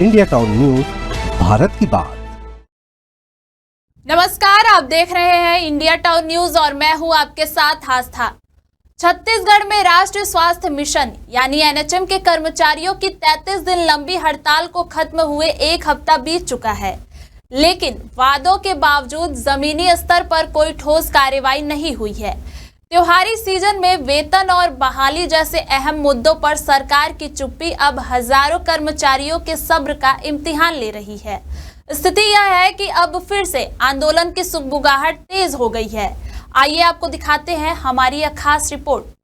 India town news, Bharat की बात। नमस्कार, आप देख रहे हैं इंडिया टाउन न्यूज और मैं हूं आपके साथ आस्था। छत्तीसगढ़ में राष्ट्रीय स्वास्थ्य मिशन यानी एनएचएम के कर्मचारियों की 33 दिन लंबी हड़ताल को खत्म हुए एक हफ्ता बीत चुका है, लेकिन वादों के बावजूद जमीनी स्तर पर कोई ठोस कार्रवाई नहीं हुई है। त्योहारी सीजन में वेतन और बहाली जैसे अहम मुद्दों पर सरकार की चुप्पी अब हजारों कर्मचारियों के सब्र का इम्तिहान ले रही है। स्थिति यह है कि अब फिर से आंदोलन की सुगबुगाहट तेज हो गई है। आइए आपको दिखाते हैं हमारी यह खास रिपोर्ट।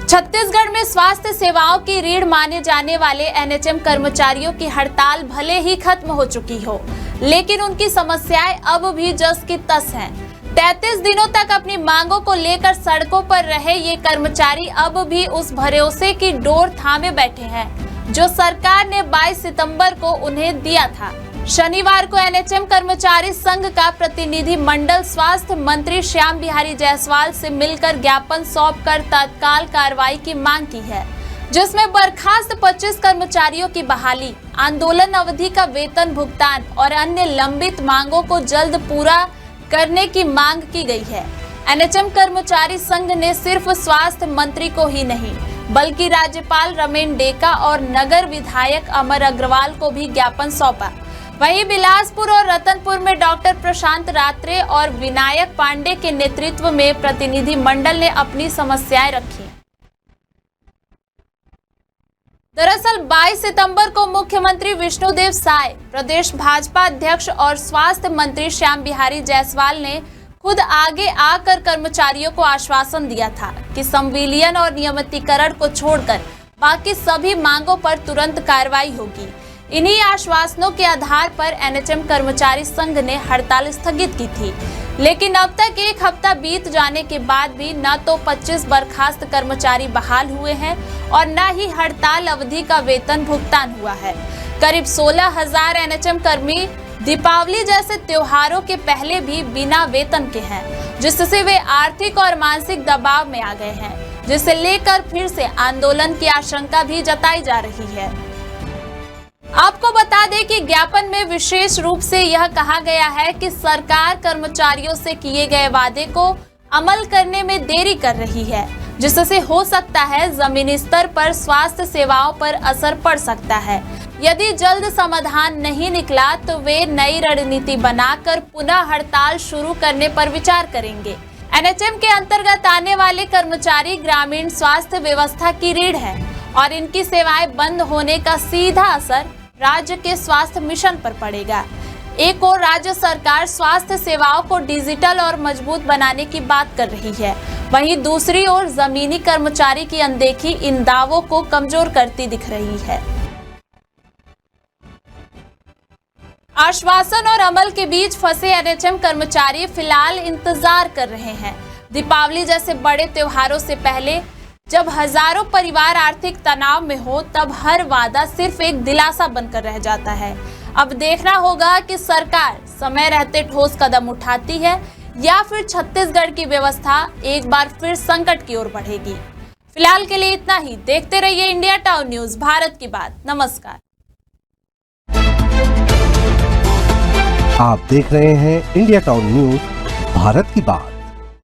छत्तीसगढ़ में स्वास्थ्य सेवाओं की रीढ़ माने जाने वाले एनएचएम कर्मचारियों की हड़ताल भले ही खत्म हो चुकी हो, लेकिन उनकी समस्याएं अब भी जस की तस हैं। 33 दिनों तक अपनी मांगों को लेकर सड़कों पर रहे ये कर्मचारी अब भी उस भरोसे की डोर थामे बैठे हैं जो सरकार ने 22 सितंबर को उन्हें दिया था। शनिवार को एनएचएम कर्मचारी संघ का प्रतिनिधि मंडल स्वास्थ्य मंत्री श्याम बिहारी जायसवाल से मिलकर ज्ञापन सौंपकर तत्काल कार्रवाई की मांग की है, जिसमें बर्खास्त 25 कर्मचारियों की बहाली, आंदोलन अवधि का वेतन भुगतान और अन्य लंबित मांगों को जल्द पूरा करने की मांग की गई है। एनएचएम कर्मचारी संघ ने सिर्फ स्वास्थ्य मंत्री को ही नहीं, बल्कि राज्यपाल रमेन डेका और नगर विधायक अमर अग्रवाल को भी ज्ञापन सौंपा। वहीं बिलासपुर और रतनपुर में डॉक्टर प्रशांत रात्रे और विनायक पांडे के नेतृत्व में प्रतिनिधि मंडल ने अपनी समस्याएं रखी। दरअसल 22 सितंबर को मुख्यमंत्री विष्णुदेव साय, प्रदेश भाजपा अध्यक्ष और स्वास्थ्य मंत्री श्याम बिहारी जायसवाल ने खुद आगे आकर कर्मचारियों को आश्वासन दिया था कि संविलियन और नियमितीकरण को छोड़कर बाकी सभी मांगों पर तुरंत कार्रवाई होगी। इन्हीं आश्वासनों के आधार पर एनएचएम कर्मचारी संघ ने हड़ताल स्थगित की थी, लेकिन अब तक एक हफ्ता बीत जाने के बाद भी न तो 25 बर्खास्त कर्मचारी बहाल हुए हैं और न ही हड़ताल अवधि का वेतन भुगतान हुआ है। करीब 16,000 एनएचएम कर्मी दीपावली जैसे त्योहारों के पहले भी बिना वेतन के हैं, जिससे वे आर्थिक और मानसिक दबाव में आ गए हैं, जिसे लेकर फिर से आंदोलन की आशंका भी जताई जा रही है। आपको बता दें कि ज्ञापन में विशेष रूप से यह कहा गया है कि सरकार कर्मचारियों से किए गए वादे को अमल करने में देरी कर रही है, जिससे हो सकता है जमीनी स्तर पर स्वास्थ्य सेवाओं पर असर पड़ सकता है। यदि जल्द समाधान नहीं निकला तो वे नई रणनीति बनाकर पुनः हड़ताल शुरू करने पर विचार करेंगे। एनएचएम के अंतर्गत आने वाले कर्मचारी ग्रामीण स्वास्थ्य व्यवस्था की रीढ़ है और इनकी सेवाएं बंद होने का सीधा असर राज्य के स्वास्थ्य मिशन पर पड़ेगा। एक और राज्य सरकार स्वास्थ्य सेवाओं को डिजिटल और मजबूत बनाने की बात कर रही है, वहीं दूसरी ओर जमीनी कर्मचारी की अनदेखी इन दावों को कमजोर करती दिख रही है। आश्वासन और अमल के बीच फंसे एनएचएम कर्मचारी फिलहाल इंतजार कर रहे हैं। दीपावली जैसे बड़े त्योहारों से पहले जब हजारों परिवार आर्थिक तनाव में हो, तब हर वादा सिर्फ एक दिलासा बनकर रह जाता है। अब देखना होगा कि सरकार समय रहते ठोस कदम उठाती है या फिर छत्तीसगढ़ की व्यवस्था एक बार फिर संकट की ओर बढ़ेगी। फिलहाल के लिए इतना ही। देखते रहिए इंडिया टाउन न्यूज, भारत की बात। नमस्कार। आप देख रहे हैं इंडिया टाउन न्यूज, भारत की बात।